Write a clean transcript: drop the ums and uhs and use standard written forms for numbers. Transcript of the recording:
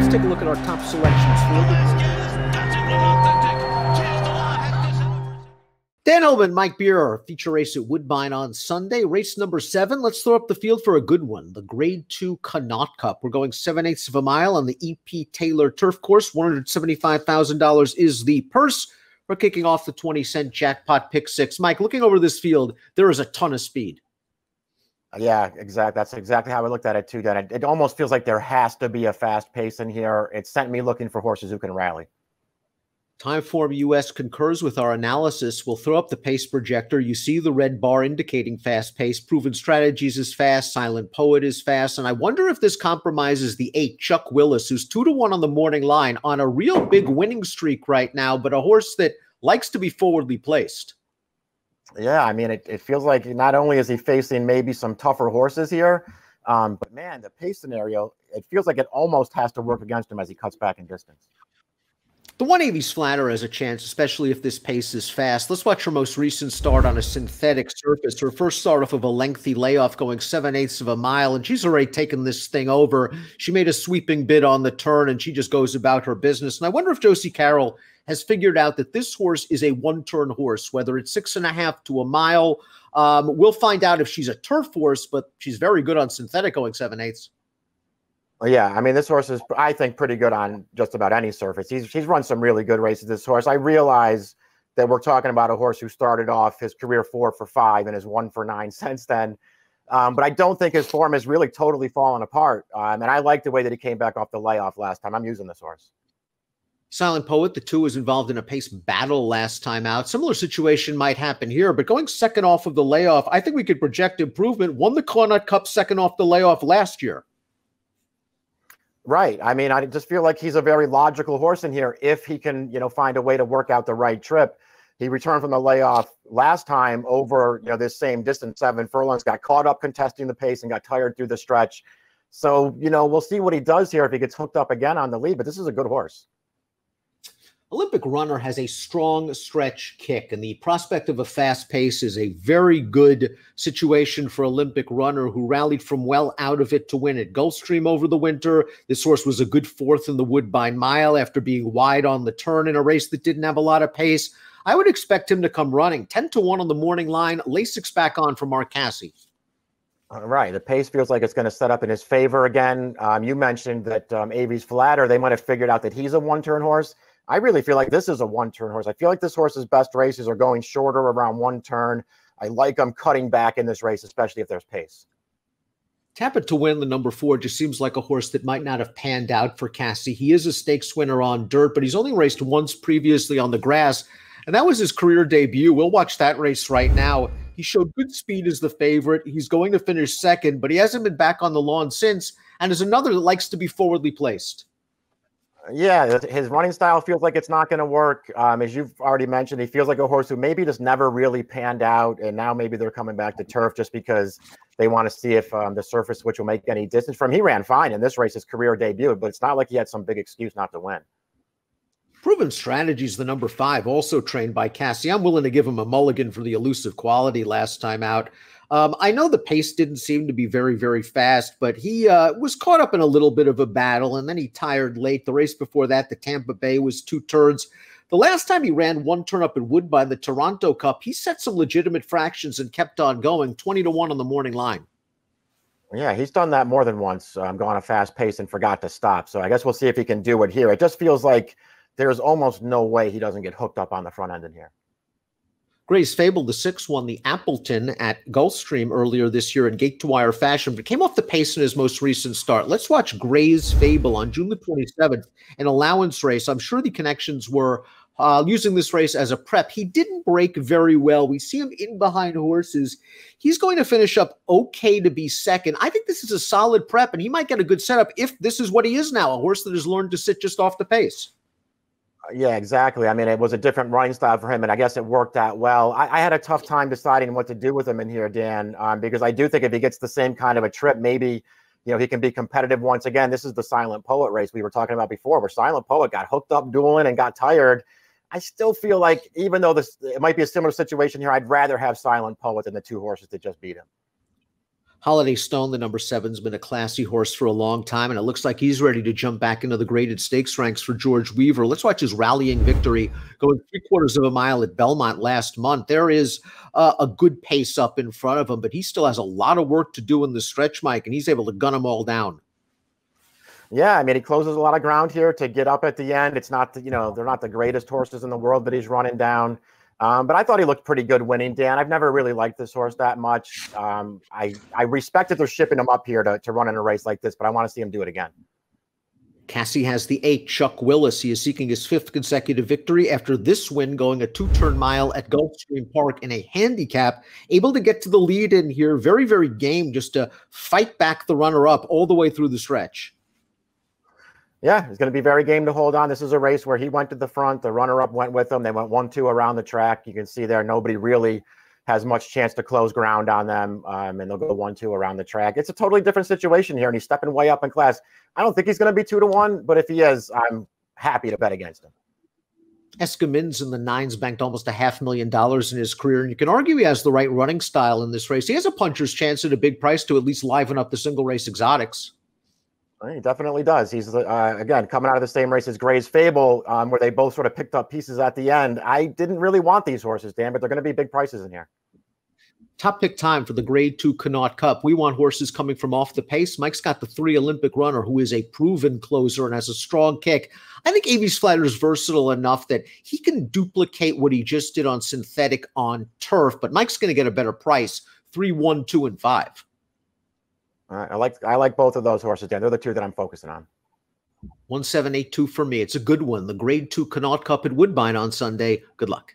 Let's take a look at our top selections field. Dan Illman, Mike Beer, feature race at Woodbine on Sunday. Race number 7. Let's throw up the field for a good one. The Grade 2 Connaught Cup. We're going 7/8 of a mile on the E.P. Taylor turf course. $175,000 is the purse. We're kicking off the 20-cent jackpot pick 6. Mike, looking over this field, there is a ton of speed. Yeah, exactly. That's exactly how I looked at it too, Dan. It almost feels like there has to be a fast pace in here. It sent me looking for horses who can rally. Timeform US concurs with our analysis. We'll throw up the pace projector. You see the red bar indicating fast pace. Proven Strategies is fast. Silent Poet is fast. And I wonder if this compromises the 8, Chuck Willis, who's 2-1 on the morning line on a real big winning streak right now, but a horse that likes to be forwardly placed. Yeah, I mean, it feels like not only is he facing maybe some tougher horses here, but man, the pace scenario, it feels like it almost has to work against him as he cuts back in distance. The 180's flatter has a chance, especially if this pace is fast. Let's watch her most recent start on a synthetic surface. Her first start off of a lengthy layoff going 7/8 of a mile, and she's already taken this thing over. She made a sweeping bid on the turn, and she just goes about her business. And I wonder if Josie Carroll has figured out that this horse is a one-turn horse, whether it's 6.5 to a mile. We'll find out if she's a turf horse, but she's very good on synthetic going 7/8. Well, yeah, I mean, this horse is, I think, pretty good on just about any surface. He's run some really good races, this horse. I realize that we're talking about a horse who started off his career 4 for 5 and has 1 for 9 since then. But I don't think his form has really totally fallen apart. And I like the way that he came back off the layoff last time. I'm using this horse. Silent Poet, the 2, was involved in a pace battle last time out. Similar situation might happen here, but going second off of the layoff, I think we could project improvement. Won the Connaught Cup second off the layoff last year. Right. I mean, I just feel like he's a very logical horse in here if he can, find a way to work out the right trip. He returned from the layoff last time over, this same distance, 7 furlongs, got caught up contesting the pace and got tired through the stretch. So, we'll see what he does here if he gets hooked up again on the lead, but this is a good horse. Olympic Runner has a strong stretch kick, and the prospect of a fast pace is a very good situation for Olympic Runner, who rallied from well out of it to win at Gulfstream over the winter. This horse was a good 4th in the Woodbine Mile after being wide on the turn in a race that didn't have a lot of pace. I would expect him to come running. 10-1 on the morning line. Lasix back on for Mark Casse. All right. The pace feels like it's going to set up in his favor again. You mentioned that AV's flatter. They might have figured out that he's a one-turn horse. I really feel like this is a one-turn horse. I feel like this horse's best races are going shorter around 1 turn. I like him cutting back in this race, especially if there's pace. Tap It to Win, the number 4, just seems like a horse that might not have panned out for Casse. He is a stakes winner on dirt, but he's only raced once previously on the grass, and that was his career debut. We'll watch that race right now. He showed good speed as the favorite. He's going to finish second, but he hasn't been back on the lawn since, and is another that likes to be forwardly placed. Yeah, his running style feels like it's not going to work. As you've already mentioned, he feels like a horse who maybe just never really panned out, and now maybe they're coming back to turf just because they want to see if the surface switch will make any distance from him. He ran fine in this race, his career debut, but it's not like he had some big excuse not to win. Proven Strategies, the number 5, also trained by Casse. I'm willing to give him a mulligan for the elusive quality last time out. I know the pace didn't seem to be very, very fast, but he was caught up in a little bit of a battle, and then he tired late. The race before that, the Tampa Bay, was 2 turns. The last time he ran 1 turn up in Woodbine, the Toronto Cup, he set some legitimate fractions and kept on going, 20-1 on the morning line. Yeah, he's done that more than once, gone a fast pace and forgot to stop. So I guess we'll see if he can do it here. It just feels like there's almost no way he doesn't get hooked up on the front end in here. Gray's Fable, the 6, won the Appleton at Gulfstream earlier this year in gate-to-wire fashion, but came off the pace in his most recent start. Let's watch Gray's Fable on June the 27th, an allowance race. I'm sure the connections were using this race as a prep. He didn't break very well. We see him in behind horses. He's going to finish up okay to be second. I think this is a solid prep, and he might get a good setup if this is what he is now, a horse that has learned to sit just off the pace. Yeah, exactly. I mean, it was a different running style for him, and I guess it worked out well. I had a tough time deciding what to do with him in here, Dan, because I do think if he gets the same kind of a trip, maybe, he can be competitive once again. This is the Silent Poet race we were talking about before, where Silent Poet got hooked up dueling and got tired. I still feel like, even though it might be a similar situation here, I'd rather have Silent Poet than the 2 horses that just beat him. Holiday Stone, the number 7's been a classy horse for a long time, and it looks like he's ready to jump back into the graded stakes ranks for George Weaver. Let's watch his rallying victory going 3/4 of a mile at Belmont last month. There is a good pace up in front of him, but he still has a lot of work to do in the stretch, Mike, and he's able to gun them all down. Yeah, I mean, he closes a lot of ground here to get up at the end. It's not, they're not the greatest horses in the world that he's running down. But I thought he looked pretty good winning, Dan. I've never really liked this horse that much. I respect that they're shipping him up here to run in a race like this, but I want to see him do it again. Cassie has the 8, Chuck Willis. He is seeking his 5th consecutive victory after this win, going a 2-turn mile at Gulfstream Park in a handicap, able to get to the lead in here. Very, very game just to fight back the runner-up all the way through the stretch. Yeah, it's going to be very game to hold on. This is a race where he went to the front. The runner-up went with him. They went 1-2 around the track. You can see there nobody really has much chance to close ground on them, and they'll go 1-2 around the track. It's a totally different situation here, and he's stepping way up in class. I don't think he's going to be 2-1, but if he is, I'm happy to bet against him. Escamins in the 9's banked almost $500,000 in his career, and you can argue he has the right running style in this race. He has a puncher's chance at a big price to at least liven up the single race exotics. He definitely does. He's, again, coming out of the same race as Gray's Fable, where they both sort of picked up pieces at the end. I didn't really want these horses, Dan, but they're going to be big prices in here. Top pick time for the Grade 2 Connaught Cup. We want horses coming from off the pace. Mike's got the 3 Olympic runner who is a proven closer and has a strong kick. I think Avies Flatter is versatile enough that he can duplicate what he just did on synthetic on turf, but Mike's going to get a better price, 3, 1, 2, and 5. All right, I like both of those horses, Dan. They're the 2 that I'm focusing on. 1782 for me. It's a good one. The Grade 2 Connaught Cup at Woodbine on Sunday. Good luck.